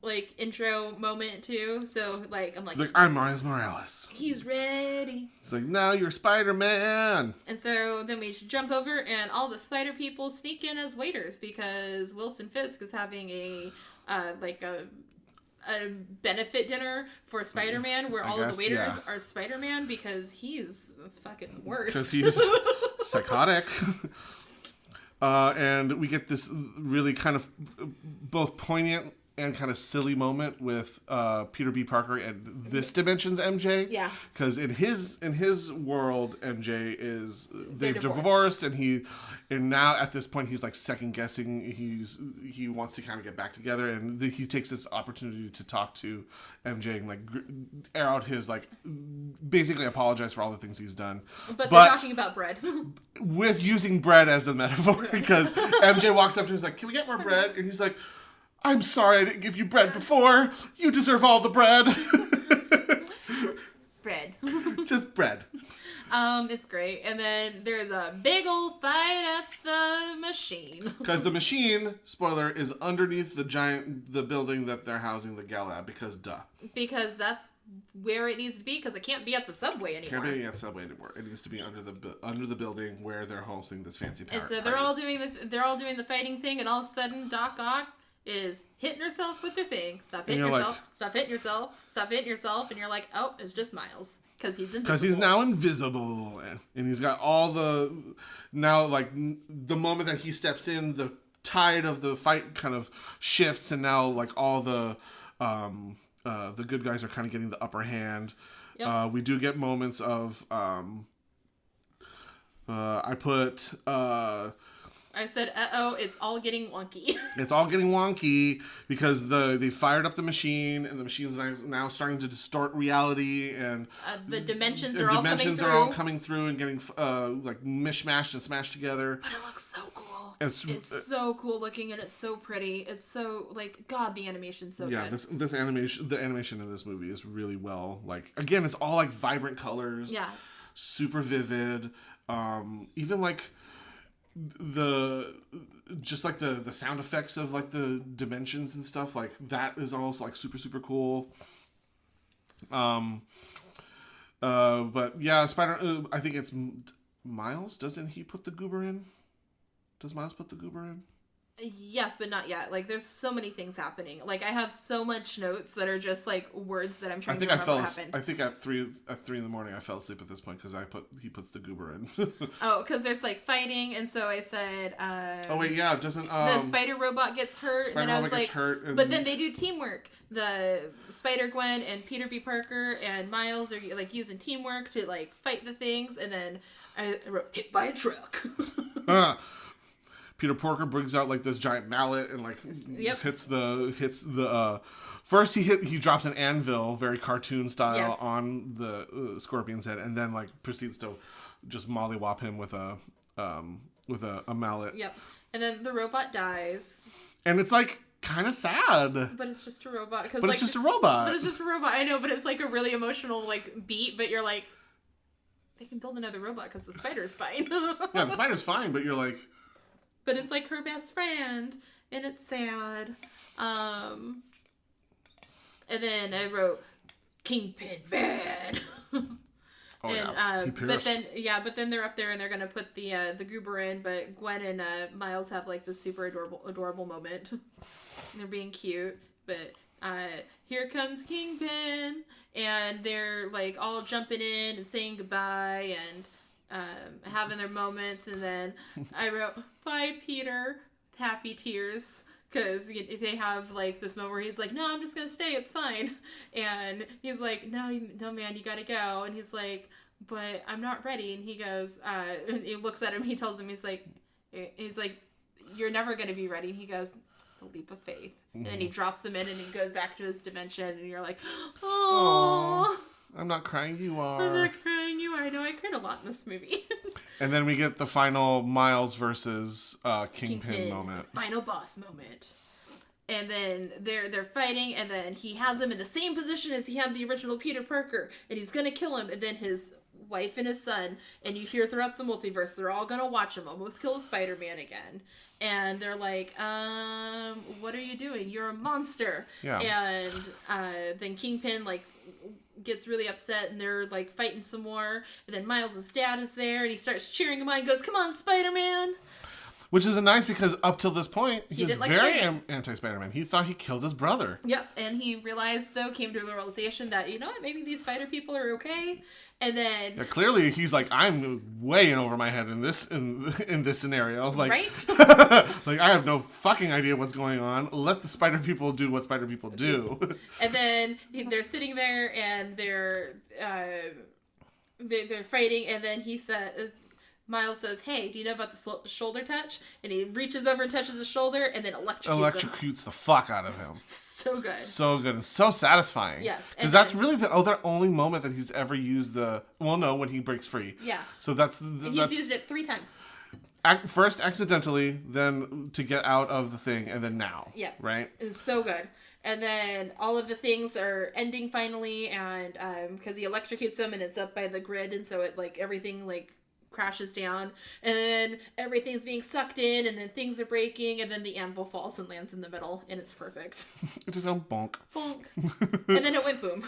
like intro moment too. So like I'm like I'm Miles Morales. He's ready. It's like, now you're Spider-Man. And so then we jump over, and all the spider people sneak in as waiters because Wilson Fisk is having a benefit dinner for Spider-Man where all of the waiters are Spider-Man because he's fucking worse. Because he's psychotic. And we get this really kind of both poignant and kind of silly moment with Peter B. Parker and this dimension's MJ. Yeah. Because in his world, MJ is they've divorced, and now at this point he's like second guessing. He wants to kind of get back together, and he takes this opportunity to talk to MJ and like air out his like basically apologize for all the things he's done. But they're talking about bread. With using bread as the metaphor, because MJ walks up to him and is like, "Can we get more bread?" And he's like, "I'm sorry I didn't give you bread before. You deserve all the bread." Bread. Just bread. It's great. And then there's a big old fight at the machine. Because the machine, spoiler, is underneath the building that they're housing the gal at, because duh. Because that's where it needs to be, because it can't be at the subway anymore. Can't be at the subway anymore. It needs to be under the building where they're hosting this fancy party. And so they're all doing the fighting thing, and all of a sudden Doc Ock is hitting herself with her thing. Stop hitting yourself. Stop hitting yourself. Stop hitting yourself. And you're like, oh, it's just Miles. Because he's invisible. Because he's now invisible. And he's got all the... Now, like, the moment that he steps in, the tide of the fight kind of shifts. And now, like, all the good guys are kind of getting the upper hand. Yep. We do get moments of... I said, uh-oh, it's all getting wonky. It's all getting wonky because they fired up the machine, and the machine's now starting to distort reality, and the dimensions are all coming through and getting like mishmashed and smashed together. But it looks so cool. It's so cool looking, and it's so pretty. It's so like, God, the animation's so good. Yeah, the animation in this movie is really well. Like, again, it's all like vibrant colors. Yeah. Super vivid. Even like the sound effects of like the dimensions and stuff, like that is also like super super cool. But yeah, I think it's Miles. Doesn't he put the goober in? Does Miles put the goober in? Yes, but not yet. Like, there's so many things happening. Like, I have so much notes that are just like words that I'm trying to remember what happened. I think at 3 in the morning I fell asleep at this point because he puts the goober in. Oh, because there's like fighting, and so I said. Oh wait, yeah, doesn't the spider robot gets hurt? And then I was like, but then they do teamwork. The Spider Gwen and Peter B. Parker and Miles are like using teamwork to like fight the things, and then I wrote hit by a truck. Peter Porker brings out like this giant mallet and like hits the first he drops an anvil very cartoon style on the Scorpion's head, and then like proceeds to just mollywop him with a mallet. Yep. And then the robot dies. And it's like kind of sad. But it's just a robot. But it's just a robot. But it's just a robot. I know, but it's like a really emotional like beat. But you're like, they can build another robot because the spider's fine. Yeah, the spider's fine, but you're like. But it's like her best friend, and it's sad. And And then I wrote Kingpin bad. Oh, and yeah. He but pierced. but then they're up there and they're gonna put the goober in, but Gwen and Miles have like this super adorable moment. They're being cute, but here comes Kingpin, and they're like all jumping in and saying goodbye and having their moments, and then I wrote bye Peter, happy tears. Because they have, like, this moment where he's like, no, I'm just going to stay. It's fine. And he's like, no, man, you got to go. And he's like, but I'm not ready. And he goes, and he looks at him. He tells him, he's like, you're never going to be ready. And he goes, it's a leap of faith. And then he drops him in and he goes back to his dimension. And you're like, oh. I'm not crying, you are. I'm not crying, you are. I know, I cried a lot in this movie. And then we get the final Miles versus Kingpin moment. Final boss moment. And then they're fighting, and then he has him in the same position as he had the original Peter Parker, and he's gonna kill him, and then his wife and his son, and you hear throughout the multiverse, they're all gonna watch him almost kill Spider-Man again. And they're like, what are you doing? You're a monster. Yeah. And then Kingpin, like, gets really upset, and they're, like, fighting some more. And then Miles' dad is there, and he starts cheering him on and goes, come on, Spider-Man. Which is nice because up till this point, he was like very anti-Spider-Man. He thought he killed his brother. Yep, and he realized, though, came to the realization that, you know what, maybe these spider people are okay. And then... Yeah, clearly, he's like, I'm way in over my head in this scenario. Like, right? like, I have no fucking idea what's going on. Let the spider people do what spider people do. And then they're sitting there, and they're fighting, and then he says... Miles says, hey, do you know about the shoulder touch? And he reaches over and touches his shoulder and then electrocutes the fuck out of him. So good. So good and so satisfying. Yes. Because that's really the other only moment that he's ever used when he breaks free. Yeah. So that's... He's used it 3 times. First accidentally, then to get out of the thing, and then now. Yeah. Right? It's so good. And then all of the things are ending finally, and because he electrocutes them and it's up by the grid, and so it, like, everything, like... crashes down, and then everything's being sucked in, and then things are breaking, and then the anvil falls and lands in the middle, and it's perfect. It just went bonk. Bonk. And then it went boom.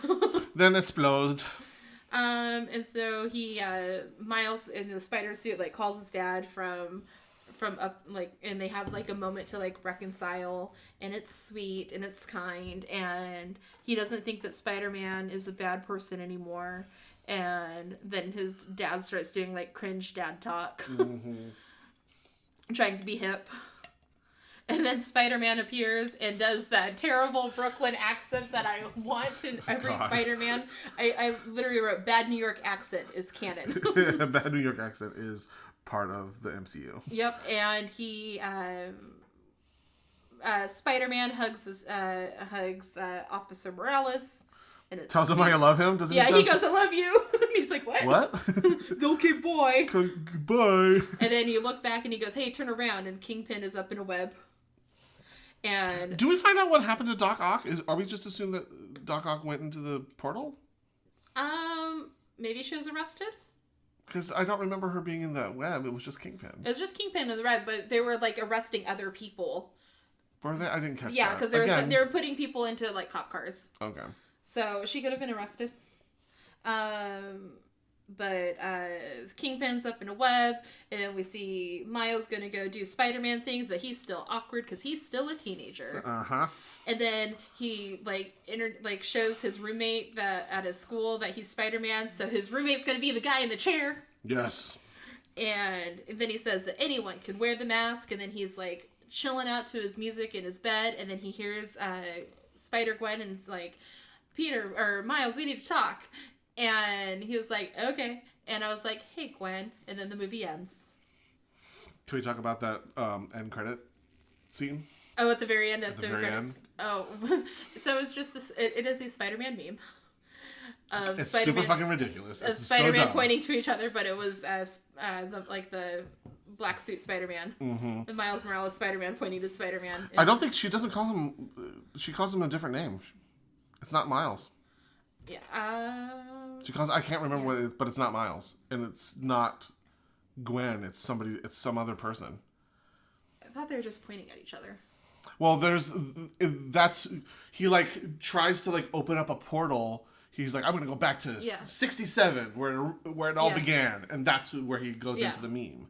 Then exploded. And so he, Miles in the spider suit, like, calls his dad from up, like, and they have, like, a moment to, like, reconcile, and it's sweet, and it's kind, and he doesn't think that Spider-Man is a bad person anymore. And then his dad starts doing, like, cringe dad talk. Trying to be hip. And then Spider-Man appears and does that terrible Brooklyn accent that I want in every Spider-Man. I literally wrote, bad New York accent is canon. Bad New York accent is part of the MCU. Yep, and he... Spider-Man hugs Officer Morales. And tells him I love him? Doesn't he goes, I love you. And he's like, what? What? Okay, boy. Goodbye. And then you look back and he goes, hey, turn around. And Kingpin is up in a web. And do we find out what happened to Doc Ock? Are we just assume that Doc Ock went into the portal? Maybe she was arrested? Because I don't remember her being in that web. It was just Kingpin. It was just Kingpin in the web, but they were, like, arresting other people. Were they? I didn't catch that. Yeah, because they were putting people into, like, cop cars. Okay. So she could have been arrested. But Kingpin's up in a web, and then we see Miles gonna go do Spider-Man things, but he's still awkward because he's still a teenager. Uh-huh. And then he shows his roommate that at his school that he's Spider-Man, so his roommate's gonna be the guy in the chair. Yes. And then he says that anyone can wear the mask, and then he's like chilling out to his music in his bed, and then he hears Spider-Gwen and is like, Peter or Miles, we need to talk. And he was like, okay. And I was like, hey, Gwen. And then the movie ends. Can we talk about that end credit scene? Oh, at the very end. At the very end. Oh, so it's just this. It is a Spider-Man meme. It's super fucking ridiculous. It's Spider-Man so pointing to each other, but it was as the black suit Spider-Man. Mm-hmm. The Miles Morales Spider-Man pointing to Spider-Man. I don't think she doesn't call him. She calls him a different name. It's not Miles. Yeah. She calls. I can't remember what it is, but it's not Miles, and it's not Gwen. It's somebody. It's some other person. I thought they were just pointing at each other. Well, that's he like tries to like open up a portal. He's like, I'm gonna go back to 67 where it all began, and that's where he goes into the meme.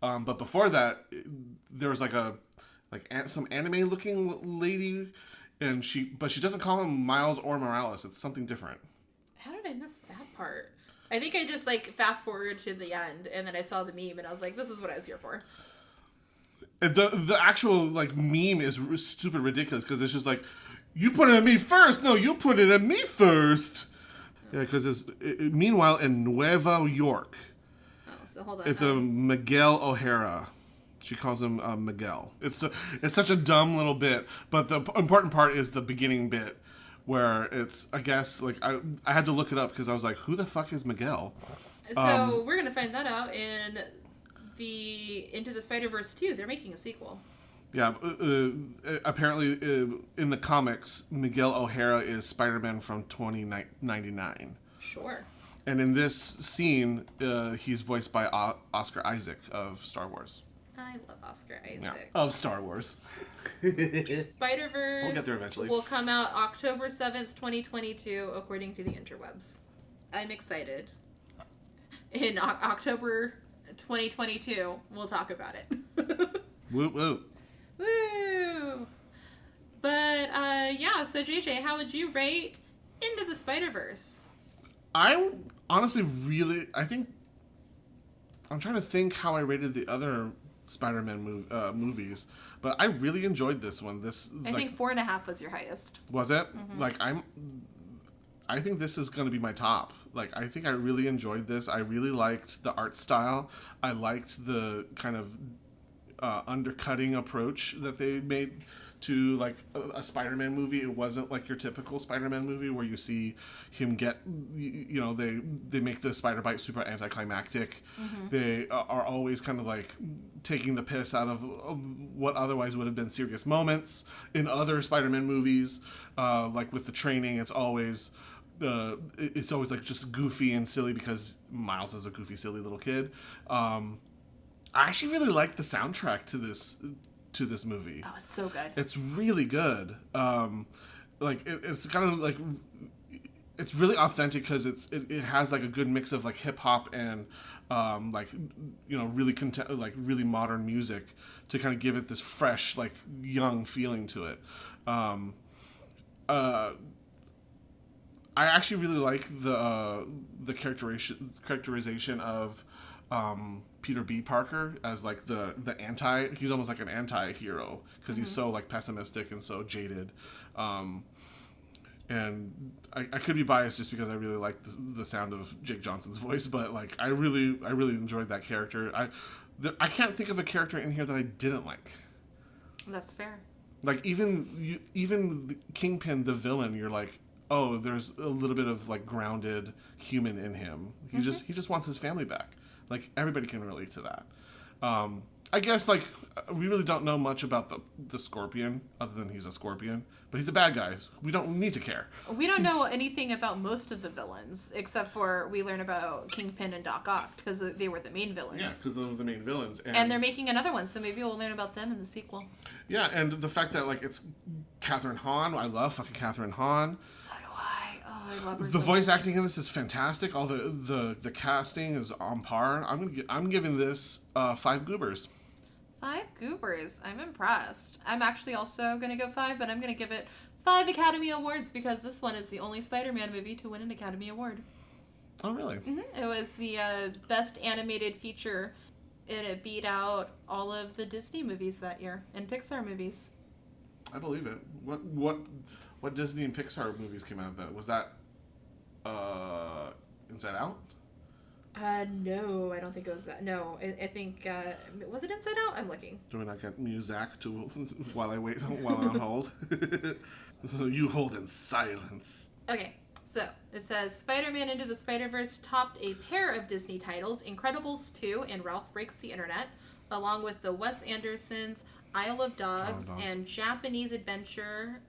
But before that, there was some anime looking lady, and she doesn't call him Miles or Morales. It's something different. How did I miss that part? I think I just like fast forward to the end, and then I saw the meme, and I was like, this is what I was here for. The actual like meme is super ridiculous because it's just like, you put it in me first. No, you put it in me first. Yeah, because meanwhile in Nueva York. Oh, so hold on. It's a Miguel O'Hara. She calls him Miguel. It's such a dumb little bit, but the important part is the beginning bit where it's, I guess, like I had to look it up because I was like, who the fuck is Miguel? So we're gonna find that out in the Into the Spiderverse 2. They're making a sequel. Yeah, apparently in the comics, Miguel O'Hara is Spider-Man from 2099. Sure. And in this scene, he's voiced by Oscar Isaac of Star Wars. I love Oscar Isaac. Yeah, of Star Wars. Spider-Verse we'll get there eventually. Will come out October 7th, 2022, according to the interwebs. I'm excited. In October 2022, we'll talk about it. Woo woo. Woo! But, so JJ, how would you rate Into the Spider-Verse? I honestly I think, I'm trying to think how I rated the other Spider-Man movies, but I really enjoyed this one. I think 4.5 was your highest. Was it? Mm-hmm. I think this is going to be my top. Like, I think I really enjoyed this. I really liked the art style. I liked the kind of undercutting approach that they made to like a Spider-Man movie. It wasn't like your typical Spider-Man movie where you see him get, they make the spider bite super anticlimactic. Mm-hmm. They are always kind of like taking the piss out of what otherwise would have been serious moments in other Spider-Man movies. Like with the training, it's always like just goofy and silly because Miles is a goofy, silly little kid. I actually really like the soundtrack to this movie. Oh, it's so good. It's really good. It's kind of like, it's really authentic because it has like a good mix of like hip hop and really really modern music to kind of give it this fresh, like young feeling to it. I actually really like the characterization of Peter B. Parker as like he's almost like an anti-hero because he's so like pessimistic and so jaded. And I could be biased just because I really like the sound of Jake Johnson's voice, but like I really enjoyed that character. I can't think of a character in here that I didn't like. That's fair. Like even the Kingpin, the villain, you're like, oh, there's a little bit of like grounded human in him. He just wants his family back. Like everybody can relate to that. I guess like we really don't know much about the Scorpion other than he's a scorpion, but he's a bad guy. We don't need to care. We don't know anything about most of the villains except for we learn about Kingpin and Doc Ock because they were the main villains. Yeah, because those were the main villains. And they're making another one, so maybe we'll learn about them in the sequel. Yeah, and the fact that like it's Catherine Hahn. I love fucking Catherine Hahn. So do I. Oh, I love her. The voice acting in this is fantastic. All the casting is on par. I'm giving this 5 goobers. 5 goobers. I'm impressed. I'm actually also going to go 5, but I'm going to give it 5 Academy Awards because this one is the only Spider-Man movie to win an Academy Award. Oh, really? Mm-hmm. It was the best animated feature, and it beat out all of the Disney movies that year and Pixar movies. I believe it. What Disney and Pixar movies came out of that? Was that Inside Out? No, I don't think it was that. No, I think, was it Inside Out? I'm looking. Do we not get music while I'm on hold? You hold in silence. Okay, so it says Spider-Man Into the Spiderverse topped a pair of Disney titles, Incredibles 2 and Ralph Breaks the Internet, along with the Wes Anderson's Isle of Dogs and Japanese adventure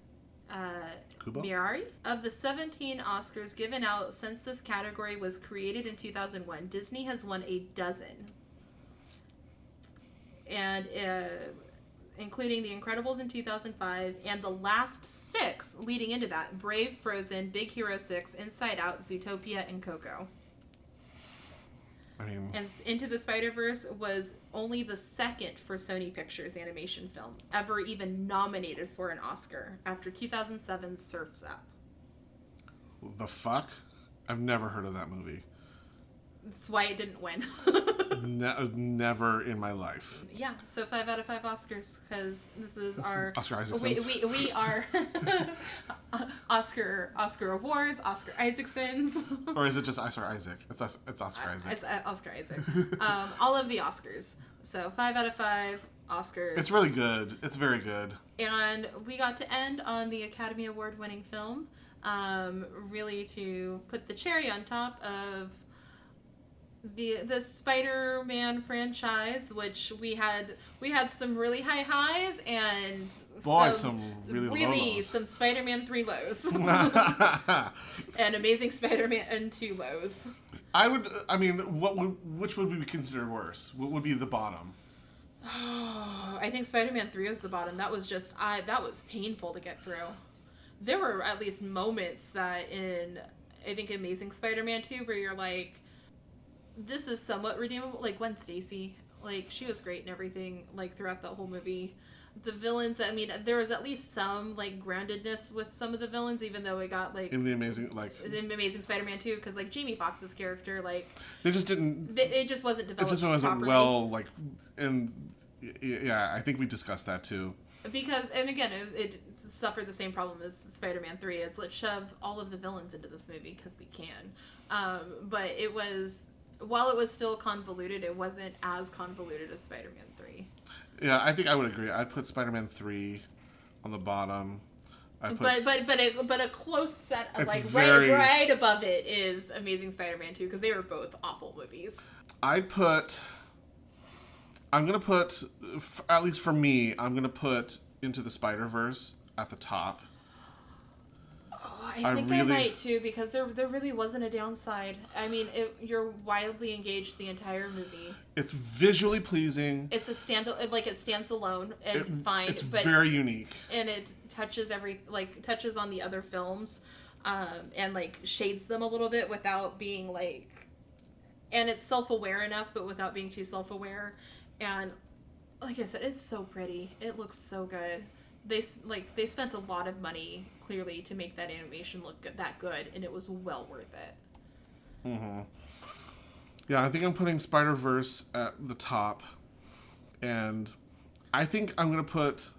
Mirari. Of the 17 Oscars given out since this category was created in 2001, Disney has won a dozen. And including The Incredibles in 2005, and the last 6 leading into that: Brave, Frozen, Big Hero 6, Inside Out, Zootopia, and Coco. I mean... And Into the Spider-Verse was only the second for Sony Pictures animation film ever even nominated for an Oscar, after 2007's Surf's Up. The fuck? I've never heard of that movie. That's why it didn't win. Never in my life. Yeah, so 5 out of 5 Oscars, because this is our... Oscar Isaacsons. We are Oscar Awards, Oscar Isaacsons. Or is it just Oscar Isaac? It's Oscar Isaac. It's Oscar Isaac. All of the Oscars. So 5 out of 5 Oscars. It's really good. It's very good. And we got to end on the Academy Award winning film, really to put the cherry on top of the Spider-Man franchise, which we had some really high highs and some really low lows. Some Spider-Man 3 lows and Amazing Spider-Man 2 lows. Which would we consider worse? What would be the bottom? Oh, I think Spider-Man 3 was the bottom. That was just that was painful to get through. There were at least moments that in, I think, Amazing Spider-Man 2 where you're like, this is somewhat redeemable. Like Gwen Stacy, like she was great and everything, like throughout the whole movie. The villains, I mean, there was at least some like groundedness with some of the villains, even though it got like in Amazing Spider-Man 2, because like Jamie Foxx's character, like they just didn't. It just wasn't developed. It just wasn't properly. Well, like, and yeah, I think we discussed that too. Because, and again, it suffered the same problem as Spider-Man 3. It's let's shove all of the villains into this movie because we can. But it was, while it was still convoluted, it wasn't as convoluted as Spider-Man 3. Yeah, I think I would agree. I'd put Spider-Man 3 on the bottom. But a close set of right above it is Amazing Spider-Man 2, because they were both awful movies. I'm going to put, at least for me, I'm going to put Into the Spider-Verse at the top. Oh, I might too, because there really wasn't a downside. I mean, you're wildly engaged the entire movie. It's visually pleasing. It's a it stands alone and fine. It's very unique. And it touches touches on the other films, and like shades them a little bit without being like, and it's self-aware enough, but without being too self-aware. And like I said, it's so pretty. It looks so good. They spent a lot of money clearly to make that animation look that good, and it was well worth it. Mm-hmm. Yeah, I think I'm putting Spider-Verse at the top, and I think I'm gonna put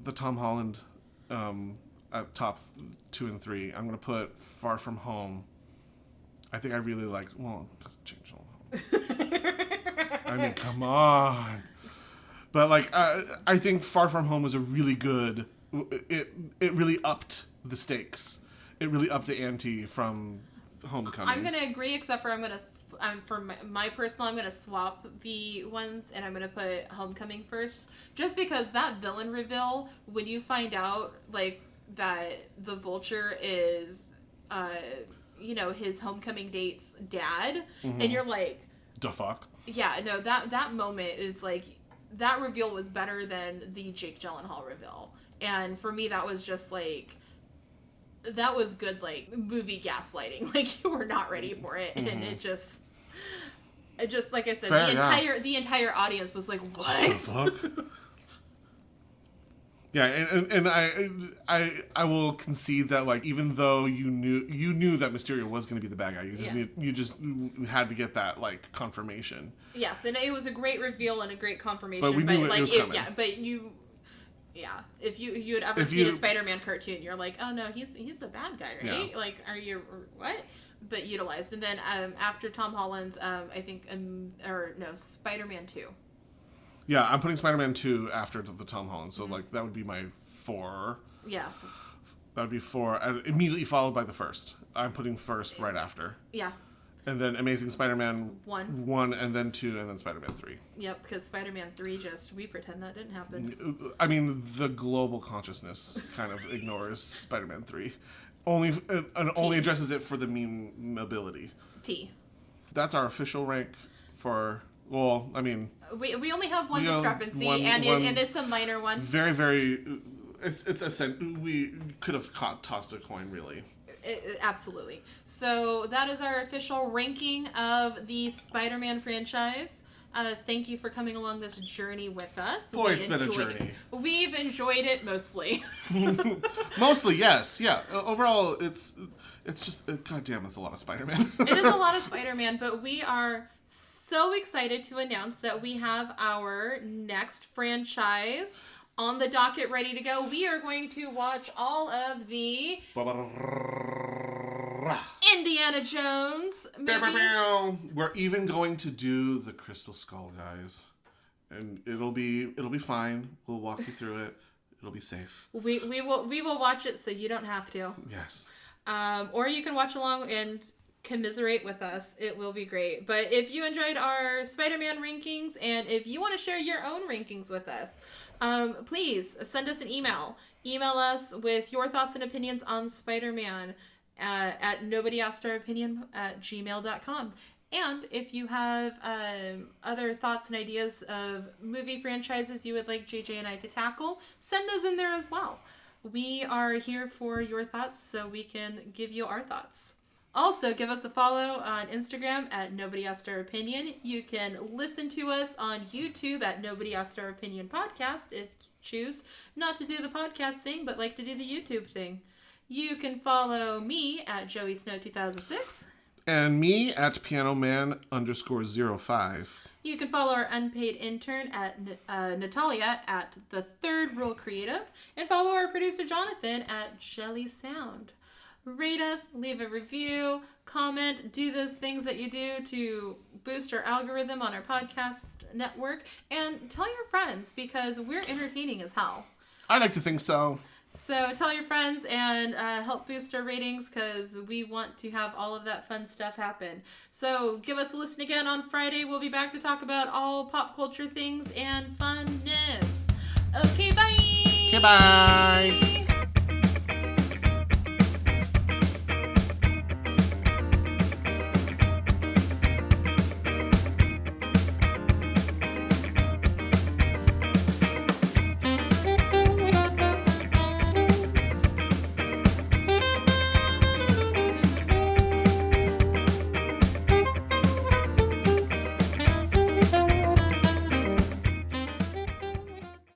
the Tom Holland at top 2 and 3. I'm gonna put Far From Home. I think I really liked. Well, because it changed all. I mean, come on. But like, I think Far From Home was a really good. It really upped the stakes. It really upped the ante from Homecoming. I'm gonna agree, except for for my personal, I'm gonna swap the ones, and I'm gonna put Homecoming first, just because that villain reveal, when you find out like that the Vulture is, his Homecoming date's dad, and you're like, the fuck? Yeah, no, that moment is like, that reveal was better than the Jake Gyllenhaal reveal. And for me, that was just like, that was good, like, movie gaslighting. Like, you were not ready for it. Mm-hmm. And it just like I said, the entire audience was like, what? The fuck? Yeah, and I will concede that, like, even though you knew that Mysterio was going to be the bad guy, you just had to get that, like, confirmation. Yes, and it was a great reveal and a great confirmation. But we knew it was coming. If you had ever seen a Spider-Man cartoon, you're like, oh no, he's the bad guy, right? Yeah. Like, are you what? But utilized, and then after Tom Holland's, Spider-Man 2. Yeah, I'm putting Spider-Man 2 after the Tom Holland, so like that would be my 4. Yeah. That would be 4, immediately followed by the first. I'm putting first right after. Yeah. And then Amazing Spider-Man 1, and then 2, and then Spider-Man 3. Yep, because Spider-Man 3 we pretend that didn't happen. I mean, the global consciousness kind of ignores Spider-Man 3. Only addresses it for the meme ability. T. That's our official rank for Well, I mean, we only have one you know, discrepancy, one- and one- it's a minor one. very, very. It's we could have tossed a coin, really. Absolutely. So that is our official ranking of the Spider-Man franchise. Thank you for coming along this journey with us. Boy, it's been a journey. We've enjoyed it mostly. Mostly, yes, yeah. Overall, it's just goddamn, it's a lot of Spider-Man. It is a lot of Spider-Man, but we are so excited to announce that we have our next franchise on the docket ready to go. We are going to watch all of the Indiana Jones movies. We're even going to do the Crystal Skull, guys, and it'll be fine. We'll walk you through it. It'll be safe. We will watch it so you don't have to. Yes. Or you can watch along and commiserate with us. It will be great. But if you enjoyed our Spider-Man rankings, and if you want to share your own rankings with us, please send us an email. Email us with your thoughts and opinions on Spider-Man at nobodyasked-our-opinion@gmail.com. And if you have other thoughts and ideas of movie franchises you would like JJ and I to tackle, send those in there as well. We are here for your thoughts so we can give you our thoughts. Also, give us a follow on Instagram at Nobody Asked Our Opinion. You can listen to us on YouTube at Nobody Asked Our Opinion Podcast if you choose not to do the podcast thing but like to do the YouTube thing. You can follow me at Joey Snow 2006. And me at pianoman_05. You can follow our unpaid intern at Natalia at The Third Rule Creative. And follow our producer Jonathan at Jelly Sound. Rate us, leave a review, comment, do those things that you do to boost our algorithm on our podcast network, and tell your friends because we're entertaining as hell. I like to think so. So tell your friends and help boost our ratings because we want to have all of that fun stuff happen. So give us a listen again on Friday. We'll be back to talk about all pop culture things and funness. Okay, bye! Okay, bye!